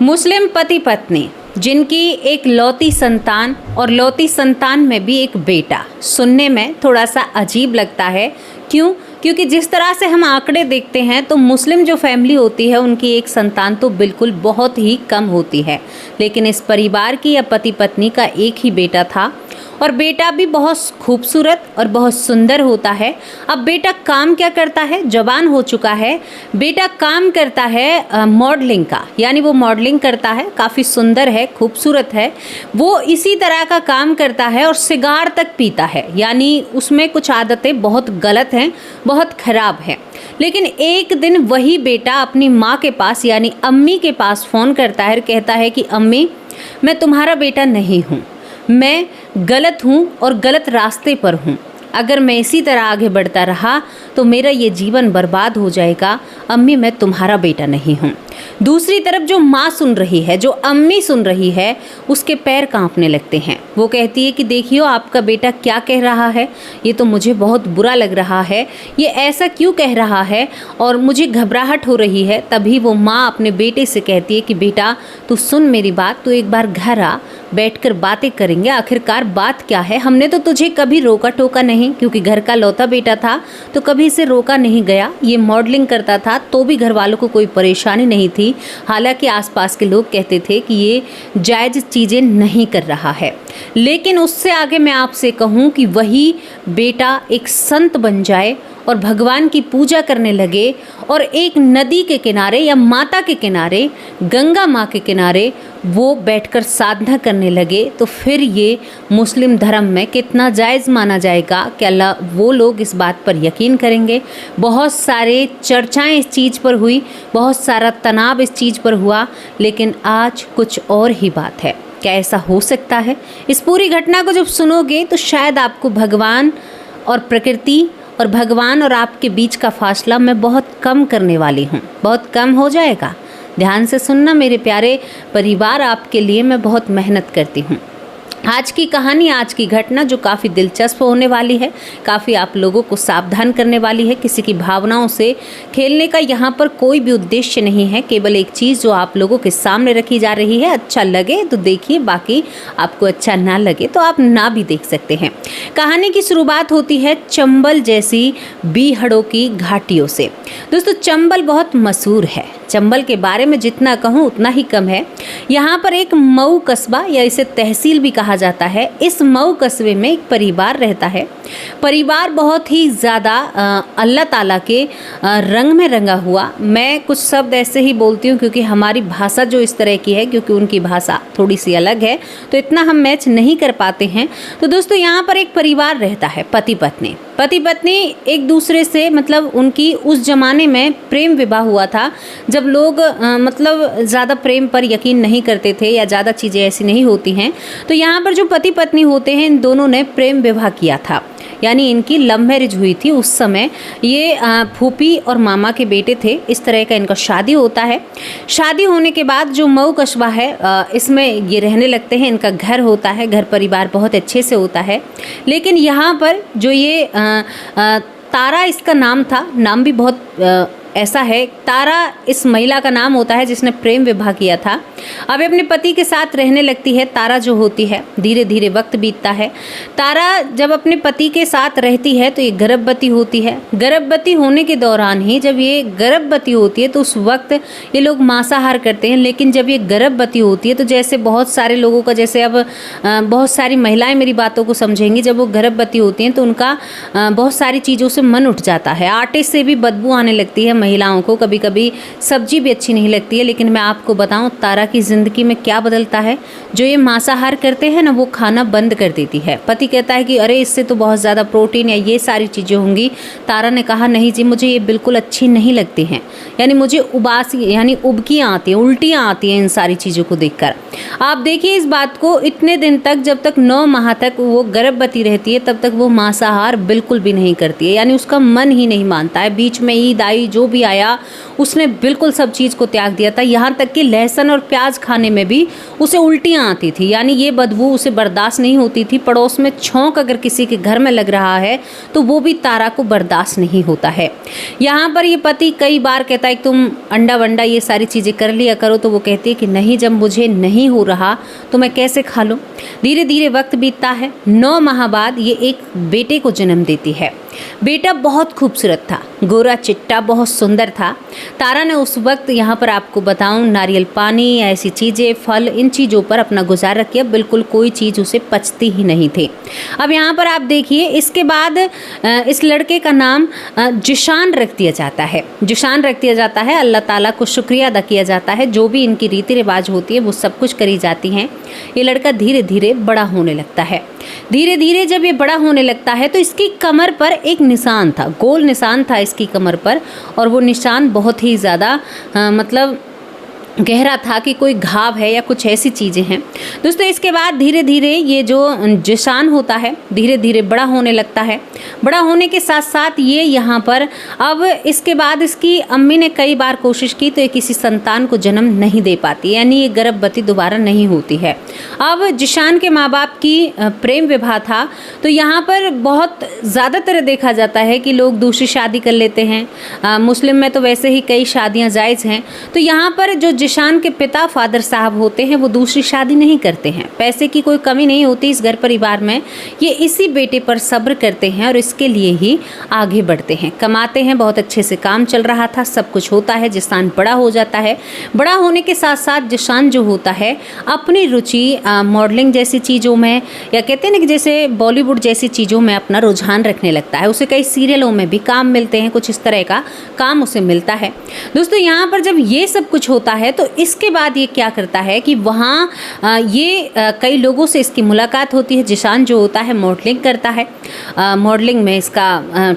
मुस्लिम पति पत्नी जिनकी एक लौती संतान और लौती संतान में भी एक बेटा, सुनने में थोड़ा सा अजीब लगता है। क्यों? क्योंकि जिस तरह से हम आंकड़े देखते हैं तो मुस्लिम जो फैमिली होती है उनकी एक संतान तो बिल्कुल बहुत ही कम होती है, लेकिन इस परिवार की या पति पत्नी का एक ही बेटा था और बेटा भी बहुत खूबसूरत और बहुत सुंदर होता है। अब बेटा काम क्या करता है? जवान हो चुका है। बेटा काम करता है मॉडलिंग का, यानी वो मॉडलिंग करता है, काफ़ी सुंदर है, खूबसूरत है। वो इसी तरह का काम करता है और सिगार तक पीता है, यानी उसमें कुछ आदतें बहुत गलत हैं, बहुत ख़राब हैं। लेकिन एक दिन वही बेटा अपनी माँ के पास यानी अम्मी के पास फ़ोन करता है और कहता है कि अम्मी, मैं तुम्हारा बेटा नहीं हूँ, मैं गलत हूँ और गलत रास्ते पर हूँ। अगर मैं इसी तरह आगे बढ़ता रहा तो मेरा ये जीवन बर्बाद हो जाएगा। अम्मी, मैं तुम्हारा बेटा नहीं हूँ। दूसरी तरफ जो माँ सुन रही है, जो अम्मी सुन रही है, उसके पैर कांपने लगते हैं। वो कहती है कि देखियो आपका बेटा क्या कह रहा है, ये तो मुझे बहुत बुरा लग रहा है, ये ऐसा क्यों कह रहा है और मुझे घबराहट हो रही है। तभी वो माँ अपने बेटे से कहती है कि बेटा तू सुन मेरी बात, तू एक बार घर आ, बैठकर बातें करेंगे, आखिरकार बात क्या है। हमने तो तुझे कभी रोका टोका नहीं, क्योंकि घर का लौता बेटा था तो कभी इसे रोका नहीं गया। ये मॉडलिंग करता था तो भी घर वालों को कोई परेशानी नहीं थी, हालांकि आसपास के लोग कहते थे कि ये जायज़ चीज़ें नहीं कर रहा है। लेकिन उससे आगे मैं आपसे कहूँ कि वही बेटा एक संत बन जाए और भगवान की पूजा करने लगे और एक नदी के किनारे या माता के किनारे, गंगा माँ के किनारे वो बैठकर साधना करने लगे, तो फिर ये मुस्लिम धर्म में कितना जायज़ माना जाएगा? क्या वो लोग इस बात पर यकीन करेंगे? बहुत सारे चर्चाएं इस चीज़ पर हुई, बहुत सारा तनाव इस चीज़ पर हुआ, लेकिन आज कुछ और ही बात है। क्या ऐसा हो सकता है? इस पूरी घटना को जब सुनोगे तो शायद आपको भगवान और प्रकृति और भगवान और आपके बीच का फासला मैं बहुत कम करने वाली हूँ, बहुत कम हो जाएगा। ध्यान से सुनना मेरे प्यारे परिवार, आपके लिए मैं बहुत मेहनत करती हूँ। आज की कहानी, आज की घटना जो काफ़ी दिलचस्प होने वाली है, काफ़ी आप लोगों को सावधान करने वाली है। किसी की भावनाओं से खेलने का यहाँ पर कोई भी उद्देश्य नहीं है, केवल एक चीज़ जो आप लोगों के सामने रखी जा रही है, अच्छा लगे तो देखिए, बाकी आपको अच्छा ना लगे तो आप ना भी देख सकते हैं। कहानी की शुरुआत होती है चंबल जैसी बीहड़ों की घाटियों से। दोस्तों, चंबल बहुत मशहूर है, चंबल के बारे में जितना कहूँ उतना ही कम है। यहाँ पर एक मऊ कस्बा या इसे तहसील भी कहा जाता है। इस मऊ कस्बे में एक परिवार रहता है। परिवार बहुत ही ज़्यादा अल्लाह ताला के रंग में रंगा हुआ। मैं कुछ शब्द ऐसे ही बोलती हूँ क्योंकि हमारी भाषा जो इस तरह की है, क्योंकि उनकी भाषा थोड़ी सी अलग है, तो इतना हम मैच नहीं कर पाते हैं। तो दोस्तों, यहाँ पर एक परिवार रहता है, पति पत्नी। पति पत्नी एक दूसरे से, मतलब उनकी उस ज़माने में प्रेम विवाह हुआ था, जब लोग मतलब ज़्यादा प्रेम पर यकीन नहीं करते थे या ज़्यादा चीज़ें ऐसी नहीं होती हैं। तो यहाँ पर जो पति पत्नी होते हैं, इन दोनों ने प्रेम विवाह किया था, यानी इनकी लव मैरिज हुई थी। उस समय ये फूफी और मामा के बेटे थे। इस तरह का इनका शादी होता है। शादी होने के बाद जो मऊ कस्बा है, इसमें ये रहने लगते हैं। इनका घर होता है, घर परिवार बहुत अच्छे से होता है। लेकिन यहाँ पर जो ये तारा इसका नाम था, नाम भी बहुत ऐसा है, तारा इस महिला का नाम होता है जिसने प्रेम विवाह किया था। अब अपने पति के साथ रहने लगती है तारा जो होती है। धीरे धीरे वक्त बीतता है। तारा जब अपने पति के साथ रहती है तो ये गर्भवती होती है। गर्भवती होने के दौरान ही, जब ये गर्भवती होती है तो उस वक्त ये लोग मांसाहार करते हैं। लेकिन जब ये गर्भवती होती है तो जैसे बहुत सारे लोगों का, जैसे अब बहुत सारी महिलाएं मेरी बातों को समझेंगी, जब वो गर्भवती होती हैं तो उनका बहुत सारी चीज़ों से मन उठ जाता है। आटे से भी बदबू आने लगती है महिलाओं को, कभी कभी सब्जी भी अच्छी नहीं लगती है। लेकिन मैं आपको बताऊं तारा की ज़िंदगी में क्या बदलता है। जो ये मांसाहार करते हैं ना, वो खाना बंद कर देती है। पति कहता है कि अरे इससे तो बहुत ज़्यादा प्रोटीन या ये सारी चीज़ें होंगी। तारा ने कहा नहीं जी, मुझे ये बिल्कुल अच्छी नहीं लगती हैं, यानी मुझे उबासी यानी उबकियाँ आती हैं, उल्टियाँ आती हैं इन सारी चीज़ों को देखकर। आप देखिए इस बात को, इतने दिन तक, जब तक 9 माह तक वो गर्भवती रहती है तब तक वो मांसाहार बिल्कुल भी नहीं करती है, यानी उसका मन ही नहीं मानता है। बीच में ईद आई, जो भी आया उसने बिल्कुल सब चीज़ को त्याग दिया था। यहाँ तक कि लहसुन और प्याज खाने में भी उसे उल्टियाँ आती थी, यानी ये बदबू उसे बर्दाश्त नहीं होती थी। पड़ोस में छौंक अगर किसी के घर में लग रहा है तो वो भी तारा को बर्दाश्त नहीं होता है। यहाँ पर ये पति कई बार कहता है कि तुम अंडा वंडा ये सारी चीज़ें कर लिया करो, तो वो कहती है कि नहीं, जब मुझे नहीं हो रहा तो मैं कैसे खा लूँ। धीरे धीरे वक्त बीतता है। 9 माह बाद ये एक बेटे को जन्म देती है। बेटा बहुत खूबसूरत था, गोरा चिट्टा, बहुत सुंदर था। तारा ने उस वक्त, यहाँ पर आपको बताऊं, नारियल पानी, ऐसी चीज़ें, फल, इन चीज़ों पर अपना गुजारा किया। बिल्कुल कोई चीज़ उसे पचती ही नहीं थी। अब यहाँ पर आप देखिए, इसके बाद इस लड़के का नाम जिशान रख दिया जाता है। जिशान रख दिया जाता है। अल्लाह ताला को शुक्रिया अदा किया जाता है। जो भी इनकी रीति रिवाज होती है वो सब कुछ करी जाती हैं। ये लड़का धीरे धीरे बड़ा होने लगता है। धीरे धीरे जब ये बड़ा होने लगता है तो इसकी कमर पर एक निशान था, गोल निशान था इसकी कमर पर, और वो निशान बहुत ही ज़्यादा मतलब गहरा था कि कोई घाव है या कुछ ऐसी चीज़ें हैं। दोस्तों, इसके बाद धीरे धीरे ये जो जिशान होता है धीरे धीरे बड़ा होने लगता है। बड़ा होने के साथ साथ ये यहाँ पर, अब इसके बाद इसकी अम्मी ने कई बार कोशिश की तो ये किसी संतान को जन्म नहीं दे पाती, यानी ये गर्भवती दोबारा नहीं होती है। अब जिशान के माँ बाप की प्रेम विवाह था, तो यहाँ पर बहुत ज़्यादातर देखा जाता है कि लोग दूसरी शादी कर लेते हैं। मुस्लिम में तो वैसे ही कई शादियाँ जायज़ हैं। तो यहाँ पर जो जिशान के पिता फादर साहब होते हैं वो दूसरी शादी नहीं करते हैं। पैसे की कोई कमी नहीं होती इस घर परिवार में। ये इसी बेटे पर सब्र करते हैं और इसके लिए ही आगे बढ़ते हैं, कमाते हैं। बहुत अच्छे से काम चल रहा था, सब कुछ होता है। जिशान बड़ा हो जाता है। बड़ा होने के साथ साथ जिशान जो होता है अपनी रुचि मॉडलिंग जैसी चीज़ों में, या कहते हैं ना कि जैसे बॉलीवुड जैसी चीज़ों में अपना रुझान रखने लगता है। उसे कई सीरियलों में भी काम मिलते हैं, कुछ इस तरह का काम उसे मिलता है। दोस्तों, यहाँ पर जब ये सब कुछ होता है तो इसके बाद ये क्या करता है कि वहाँ कई लोगों से इसकी मुलाकात होती है। जिशान जो होता है मॉडलिंग करता है। मॉडलिंग में इसका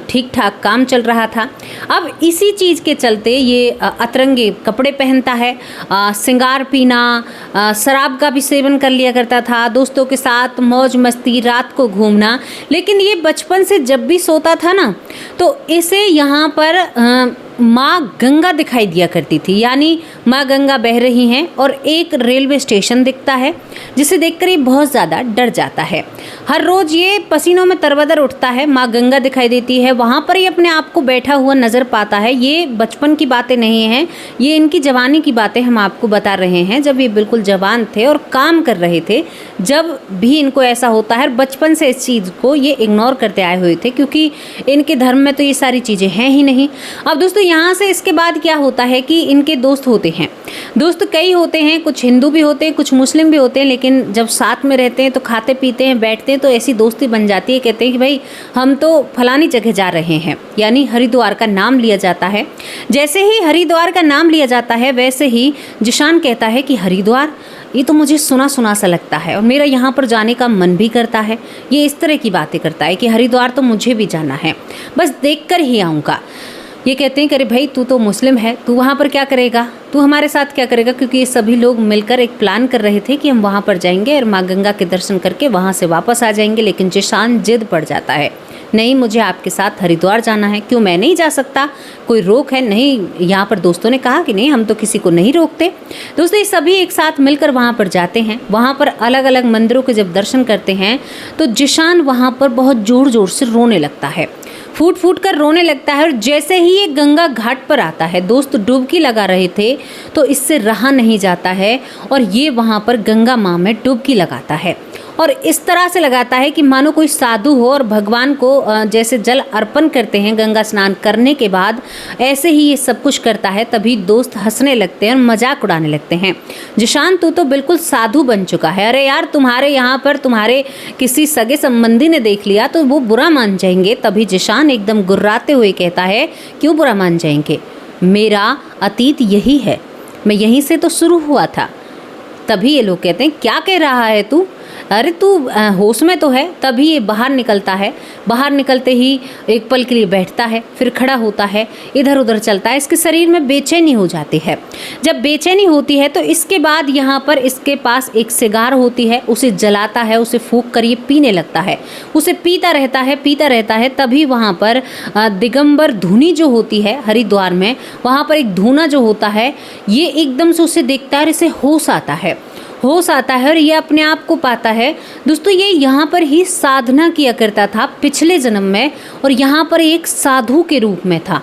ठीक ठाक काम चल रहा था। अब इसी चीज़ के चलते ये अतरंगे कपड़े पहनता है, सिंगार पीना, शराब का भी सेवन कर लिया करता था, दोस्तों के साथ मौज मस्ती, रात को घूमना। लेकिन ये बचपन से जब भी सोता था ना तो इसे यहाँ पर माँ गंगा दिखाई दिया करती थी, यानी माँ गंगा बह रही हैं और एक रेलवे स्टेशन दिखता है जिसे देखकर ये बहुत ज़्यादा डर जाता है। हर रोज़ ये पसीनों में तरबतर उठता है। माँ गंगा दिखाई देती है, वहाँ पर ये अपने आप को बैठा हुआ नज़र पाता है। ये बचपन की बातें नहीं हैं, ये इनकी जवानी की बातें हम आपको बता रहे हैं, जब ये बिल्कुल जवान थे और काम कर रहे थे। जब भी इनको ऐसा होता है, बचपन से इस चीज़ को ये इग्नोर करते आए हुए थे क्योंकि इनके धर्म में तो ये सारी चीज़ें हैं ही नहीं। अब दोस्तों, यहाँ से इसके बाद क्या होता है कि इनके दोस्त होते हैं। दोस्त कई होते हैं, कुछ हिंदू भी होते हैं, कुछ मुस्लिम भी होते हैं, लेकिन जब साथ में रहते हैं तो खाते पीते हैं, बैठते हैं, तो ऐसी दोस्ती बन जाती है। कहते हैं कि भाई हम तो फलानी जगह जा रहे हैं, यानी हरिद्वार का नाम लिया जाता है। जैसे ही हरिद्वार का नाम लिया जाता है वैसे ही जिशान कहता है कि हरिद्वार, ये तो मुझे सुना सुना सा लगता है और मेरा यहाँ पर जाने का मन भी करता है। ये इस तरह की बातें करता है कि हरिद्वार तो मुझे भी जाना है, बस देखकर ही आऊँगा। ये कहते हैं कि अरे भाई, तू तो मुस्लिम है, तू वहाँ पर क्या करेगा, तू हमारे साथ क्या करेगा, क्योंकि ये सभी लोग मिलकर एक प्लान कर रहे थे कि हम वहाँ पर जाएंगे और माँ गंगा के दर्शन करके वहाँ से वापस आ जाएंगे। लेकिन जिशान जिद पड़ जाता है, नहीं, मुझे आपके साथ हरिद्वार जाना है। क्यों, मैं नहीं जा सकता, कोई रोक है? नहीं। यहाँ पर दोस्तों ने कहा कि नहीं, हम तो किसी को नहीं रोकते। दोस्तों, ये सभी एक साथ मिलकर वहाँ पर जाते हैं। वहाँ पर अलग अलग मंदिरों के जब दर्शन करते हैं तो जिशान वहाँ पर बहुत ज़ोर ज़ोर से रोने लगता है, फूट फूट कर रोने लगता है। और जैसे ही ये गंगा घाट पर आता है, दोस्त डुबकी लगा रहे थे तो इससे रहा नहीं जाता है और ये वहाँ पर गंगा माँ में डुबकी लगाता है। और इस तरह से लगाता है कि मानो कोई साधु हो और भगवान को जैसे जल अर्पण करते हैं गंगा स्नान करने के बाद, ऐसे ही ये सब कुछ करता है। तभी दोस्त हंसने लगते हैं और मजाक उड़ाने लगते हैं। जिशान, तू तो बिल्कुल साधु बन चुका है। अरे यार, तुम्हारे यहाँ पर तुम्हारे किसी सगे संबंधी ने देख लिया तो वो बुरा मान जाएंगे। तभी जिशान एकदम गुर्राते हुए कहता है, क्यों बुरा मान जाएंगे, मेरा अतीत यही है, मैं यहीं से तो शुरू हुआ था। तभी ये लोग कहते हैं, क्या कह रहा है तू, अरे तू होश में तो है। तभी ये बाहर निकलता है। बाहर निकलते ही एक पल के लिए बैठता है, फिर खड़ा होता है, इधर उधर चलता है। इसके शरीर में बेचैनी हो जाती है। जब बेचैनी होती है तो इसके बाद यहाँ पर इसके पास एक सिगार होती है, उसे जलाता है, उसे फूंक कर ये पीने लगता है। उसे पीता रहता है। तभी वहाँ पर दिगंबर धुनी जो होती है हरिद्वार में, वहाँ पर एक धूना जो होता है, ये एकदम से उसे देखता है और इसे होश आता है और ये अपने आप को पाता है। दोस्तों ये यहाँ पर ही साधना किया करता था पिछले जन्म में, और यहाँ पर एक साधु के रूप में था।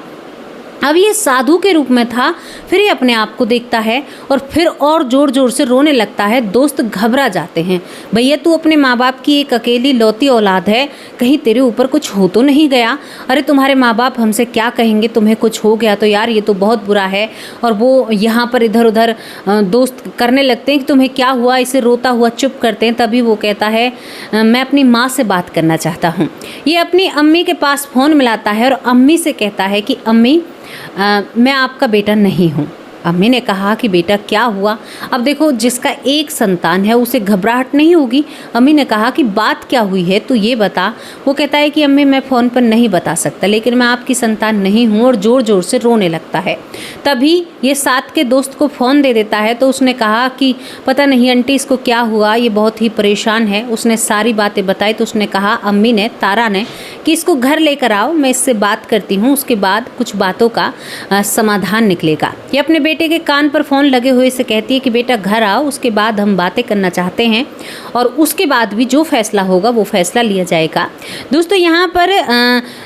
अब ये साधु के रूप में था, फिर ये अपने आप को देखता है और फिर और ज़ोर ज़ोर से रोने लगता है। दोस्त घबरा जाते हैं, भैया तू अपने माँ बाप की एक अकेली लौती औलाद है, कहीं तेरे ऊपर कुछ हो तो नहीं गया? अरे तुम्हारे माँ बाप हमसे क्या कहेंगे, तुम्हें कुछ हो गया तो यार ये तो बहुत बुरा है। और वो यहाँ पर इधर उधर दोस्त करने लगते हैं कि तुम्हें क्या हुआ, इसे रोता हुआ चुप करते हैं। तभी वो कहता है मैं अपनी माँ से बात करना चाहता हूँ। ये अपनी अम्मी के पास फ़ोन मिलाता है और अम्मी से कहता है कि अम्मी मैं आपका बेटा नहीं हूँ। अम्मी ने कहा कि बेटा क्या हुआ? अब देखो जिसका एक संतान है उसे घबराहट नहीं होगी। अम्मी ने कहा कि बात क्या हुई है तो ये बता। वो कहता है कि अम्मी मैं फ़ोन पर नहीं बता सकता, लेकिन मैं आपकी संतान नहीं हूँ, और ज़ोर ज़ोर से रोने लगता है। तभी ये साथ के दोस्त को फ़ोन दे देता है। तो उसने कहा कि पता नहीं आंटी इसको क्या हुआ, ये बहुत ही परेशान है। उसने सारी बातें बताई। तो उसने कहा अम्मी ने, तारा ने, कि इसको घर लेकर आओ, मैं इससे बात करती हूँ, उसके बाद कुछ बातों का समाधान निकलेगा। ये अपने बेटे के कान पर फ़ोन लगे हुए से कहती है कि बेटा घर आओ, उसके बाद हम बातें करना चाहते हैं, और उसके बाद भी जो फैसला होगा वो फैसला लिया जाएगा। दोस्तों यहाँ पर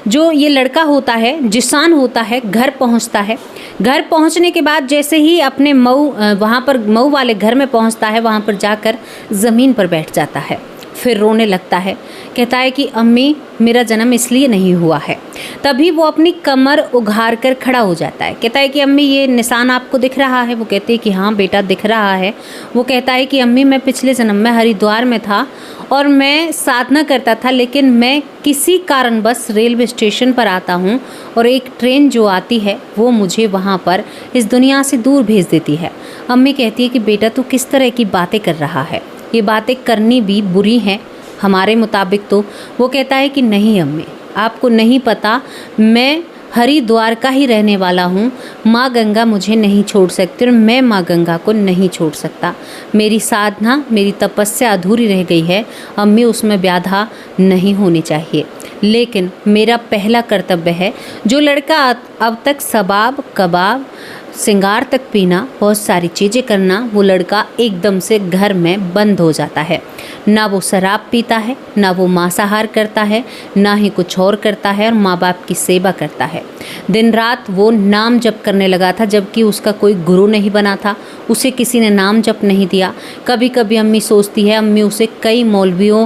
जो ये लड़का होता है, जिशान होता है, घर पहुँचता है। घर पहुँचने के बाद जैसे ही अपने वहाँ पर मऊ वाले घर में पहुँचता है, वहाँ पर जाकर ज़मीन पर बैठ जाता है, फिर रोने लगता है। कहता है कि अम्मी मेरा जन्म इसलिए नहीं हुआ है। तभी वो अपनी कमर उघार कर खड़ा हो जाता है। कहता है कि अम्मी ये निशान आपको दिख रहा है? वो कहती है कि हाँ बेटा दिख रहा है। वो कहता है कि अम्मी मैं पिछले जन्म में हरिद्वार में था और मैं साधना करता था, लेकिन मैं किसी कारणवश रेलवे स्टेशन पर आता हूँ और एक ट्रेन जो आती है वो मुझे वहाँ पर इस दुनिया से दूर भेज देती है। अम्मी कहती है कि बेटा तू किस तरह की बातें कर रहा है, ये बातें करनी भी बुरी हैं हमारे मुताबिक तो। वो कहता है कि नहीं अम्मी आपको नहीं पता, मैं हरिद्वार का ही रहने वाला हूँ। माँ गंगा मुझे नहीं छोड़ सकती और मैं माँ गंगा को नहीं छोड़ सकता। मेरी साधना, मेरी तपस्या अधूरी रह गई है अम्मी, उसमें बाधा नहीं होनी चाहिए। लेकिन मेरा पहला कर्तव्य है, जो लड़का अब तक शबाब कबाब सिंगार तक पीना, बहुत सारी चीज़ें करना, वो लड़का एकदम से घर में बंद हो जाता है। ना वो शराब पीता है, ना वो मांसाहार करता है, ना ही कुछ और करता है, और माँ बाप की सेवा करता है। दिन रात वो नाम जप करने लगा था, जबकि उसका कोई गुरु नहीं बना था, उसे किसी ने नाम जप नहीं दिया। कभी कभी अम्मी सोचती है, अम्मी उसे कई मौलवियों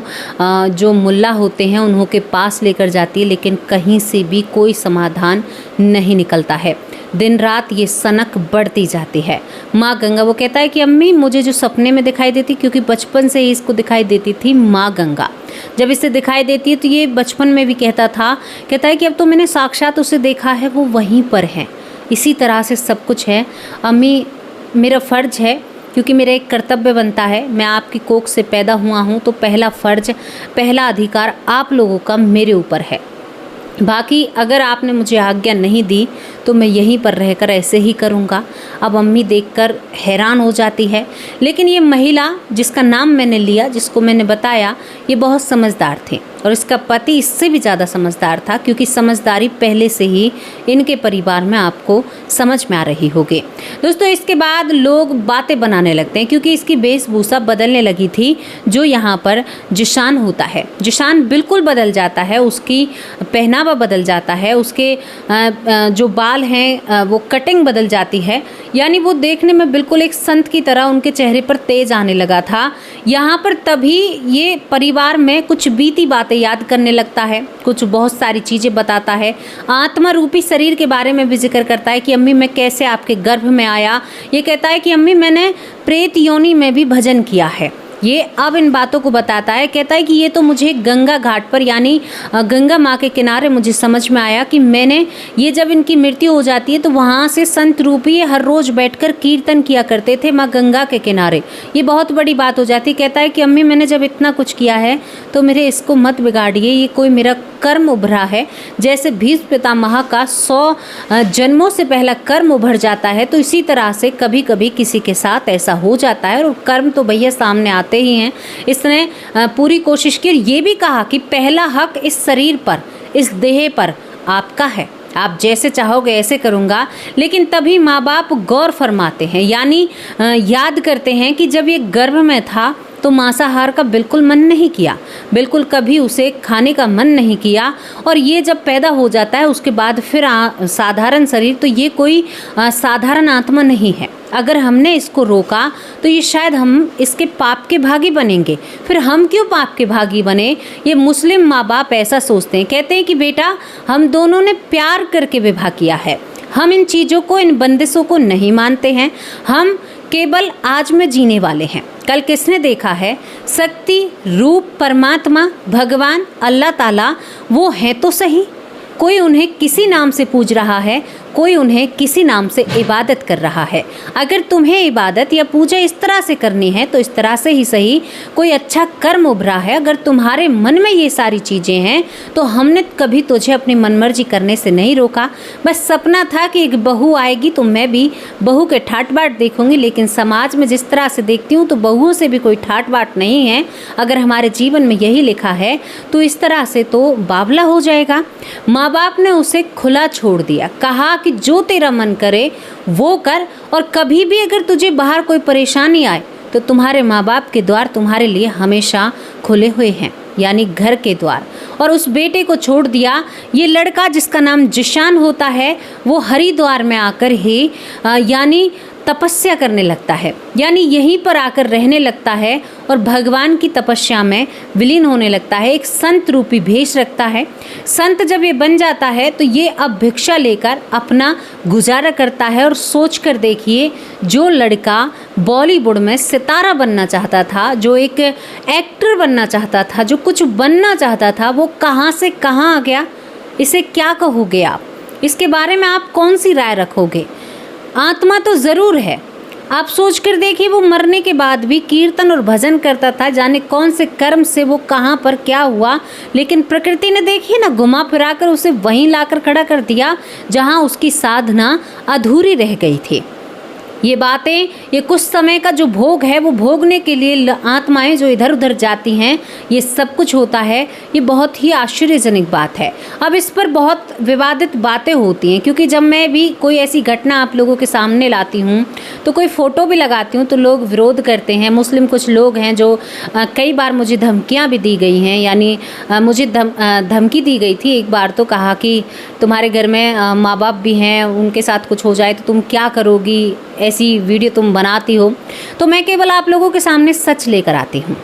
जो मुल्ला होते हैं उन्हों के पास लेकर जाती है, लेकिन कहीं से भी कोई समाधान नहीं निकलता है। दिन रात ये सनक बढ़ती जाती है। माँ गंगा, वो कहता है कि अम्मी मुझे जो सपने में दिखाई देती, क्योंकि बचपन से ही इसको दिखाई देती थी माँ गंगा, जब इसे दिखाई देती है तो ये बचपन में भी कहता है कि अब तो मैंने साक्षात उसे देखा है, वो वहीं पर है। इसी तरह से सब कुछ है अम्मी, मेरा फ़र्ज़ है, क्योंकि मेरा एक कर्तव्य बनता है, मैं आपकी कोख से पैदा हुआ हूँ, तो पहला फ़र्ज़, पहला अधिकार आप लोगों का मेरे ऊपर है। बाकी अगर आपने मुझे आज्ञा नहीं दी तो मैं यहीं पर रहकर ऐसे ही करूँगा। अब अम्मी देखकर हैरान हो जाती है। लेकिन ये महिला जिसका नाम मैंने लिया, जिसको मैंने बताया, ये बहुत समझदार थे, और इसका पति इससे भी ज़्यादा समझदार था, क्योंकि समझदारी पहले से ही इनके परिवार में आपको समझ में आ रही होगी। दोस्तों इसके बाद लोग बातें बनाने लगते हैं, क्योंकि इसकी वेशभूषा बदलने लगी थी। जो यहाँ पर जिशान होता है, जिशान बिल्कुल बदल जाता है, उसकी पहनावा बदल जाता है, उसके जो बाल हैं वो कटिंग बदल जाती है, यानी वो देखने में बिल्कुल एक संत की तरह उनके चेहरे पर तेज आने लगा था। यहाँ पर तभी ये परिवार में कुछ बीती बातें याद करने लगता है, कुछ बहुत सारी चीज़ें बताता है, आत्मा रूपी शरीर के बारे में भी जिक्र करता है कि अम्मी मैं कैसे आपके गर्भ में आया। ये कहता है कि अम्मी मैंने प्रेत योनि में भी भजन किया है, ये अब इन बातों को बताता है। कहता है कि ये तो मुझे गंगा घाट पर यानी गंगा माँ के किनारे मुझे समझ में आया कि मैंने ये जब इनकी मृत्यु हो जाती है तो वहाँ से संत रूपी हर रोज़ बैठकर कीर्तन किया करते थे माँ गंगा के किनारे। ये बहुत बड़ी बात हो जाती। कहता है कि अम्मी मैंने जब इतना कुछ किया है तो मेरे इसको मत बिगाड़िए, ये कोई मेरा कर्म उभरा है। जैसे भीष्म पितामह का 100 जन्मों से पहला कर्म उभर जाता है तो इसी तरह से कभी कभी किसी के साथ ऐसा हो जाता है और कर्म तो भैया सामने आते ही हैं। इसने पूरी कोशिश की। ये भी कहा कि पहला हक इस शरीर पर, इस देह पर आपका है, आप जैसे चाहोगे ऐसे करूँगा। लेकिन तभी माँ बाप गौर फरमाते हैं, यानी याद करते हैं कि जब ये गर्भ में था तो मांसाहार का बिल्कुल मन नहीं किया, बिल्कुल कभी उसे खाने का मन नहीं किया। और ये जब पैदा हो जाता है उसके बाद फिर साधारण शरीर, तो ये कोई साधारण आत्मा नहीं है। अगर हमने इसको रोका तो ये शायद हम इसके पाप के भागी बनेंगे। फिर हम क्यों पाप के भागी बने? ये मुस्लिम माँ बाप ऐसा सोचते हैं। कहते हैं कि बेटा हम दोनों ने प्यार करके विवाह किया है, हम इन चीज़ों को, इन बंदिशों को नहीं मानते हैं, हम केवल आज में जीने वाले हैं। कल किसने देखा है? शक्ति रूप परमात्मा भगवान अल्लाह ताला वो हैं तो सही। कोई उन्हें किसी नाम से पूज रहा है, कोई उन्हें किसी नाम से इबादत कर रहा है। अगर तुम्हें इबादत या पूजा इस तरह से करनी है तो इस तरह से ही सही, कोई अच्छा कर्म उभरा है। अगर तुम्हारे मन में ये सारी चीज़ें हैं तो हमने कभी तुझे अपनी मनमर्जी करने से नहीं रोका। बस सपना था कि एक बहू आएगी तो मैं भी बहू के ठाट बाट देखूंगी, लेकिन समाज में जिस तरह से देखती हूँ तो बहुओं से भी कोई ठाट बाट नहीं है। अगर हमारे जीवन में यही लिखा है तो इस तरह से तो बावला हो जाएगा। माँ बाप ने उसे खुला छोड़ दिया, कहा कि जो तेरा मन करे वो कर, और कभी भी अगर तुझे बाहर कोई परेशानी आए तो तुम्हारे माँ बाप के द्वार तुम्हारे लिए हमेशा खुले हुए हैं, यानी घर के द्वार। और उस बेटे को छोड़ दिया। ये लड़का जिसका नाम जिशान होता है वो हरिद्वार में आकर ही यानी तपस्या करने लगता है, यानी यहीं पर आकर रहने लगता है और भगवान की तपस्या में विलीन होने लगता है। एक संत रूपी भेष रखता है। संत जब ये बन जाता है तो ये अब भिक्षा लेकर अपना गुजारा करता है। और सोच कर देखिए, जो लड़का बॉलीवुड में सितारा बनना चाहता था, जो एक एक्टर बनना चाहता था, जो कुछ बनना चाहता था, वो कहाँ से कहाँ आ गया। इसे क्या कहोगे आप? इसके बारे में आप कौन सी राय रखोगे? आत्मा तो ज़रूर है। आप सोच कर देखिए, वो मरने के बाद भी कीर्तन और भजन करता था, जाने कौन से कर्म से वो कहाँ पर क्या हुआ। लेकिन प्रकृति ने देखिए ना, घुमा फिरा कर उसे वहीं लाकर खड़ा कर दिया जहाँ उसकी साधना अधूरी रह गई थी। ये बातें, ये कुछ समय का जो भोग है वो भोगने के लिए आत्माएं जो इधर उधर जाती हैं, ये सब कुछ होता है। ये बहुत ही आश्चर्यजनक बात है। अब इस पर बहुत विवादित बातें होती हैं, क्योंकि जब मैं भी कोई ऐसी घटना आप लोगों के सामने लाती हूँ तो कोई फ़ोटो भी लगाती हूँ तो लोग विरोध करते हैं। मुस्लिम कुछ लोग हैं जो कई बार मुझे धमकियाँ भी दी गई हैं, यानी मुझे धमकी दी गई थी। एक बार तो कहा कि तुम्हारे घर में माँ बाप भी हैं, उनके साथ कुछ हो जाए तो तुम क्या करोगी, ऐसी वीडियो तुम बनाती हो। तो मैं केवल आप लोगों के सामने सच लेकर आती हूँ।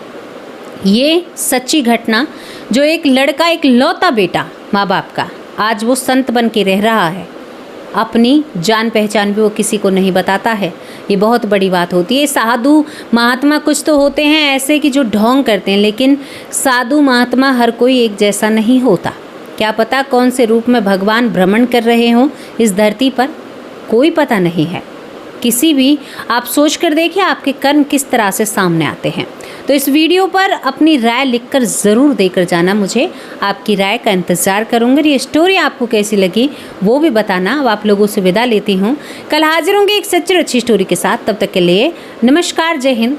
ये सच्ची घटना, जो एक लड़का, एक लौता बेटा माँ बाप का, आज वो संत बन के रह रहा है। अपनी जान पहचान भी वो किसी को नहीं बताता है। ये बहुत बड़ी बात होती है। साधु महात्मा कुछ तो होते हैं ऐसे कि जो ढोंग करते हैं, लेकिन साधु महात्मा हर कोई एक जैसा नहीं होता। क्या पता कौन से रूप में भगवान भ्रमण कर रहे हों इस धरती पर, कोई पता नहीं है। किसी भी आप सोच कर देखिए आपके कर्म किस तरह से सामने आते हैं। तो इस वीडियो पर अपनी राय लिखकर ज़रूर देकर जाना। मुझे आपकी राय का इंतज़ार करूँगी। ये स्टोरी आपको कैसी लगी वो भी बताना। अब आप लोगों से विदा लेती हूँ। कल हाजिर होंगे एक सच्ची और अच्छी स्टोरी के साथ। तब तक के लिए नमस्कार, जय हिंद।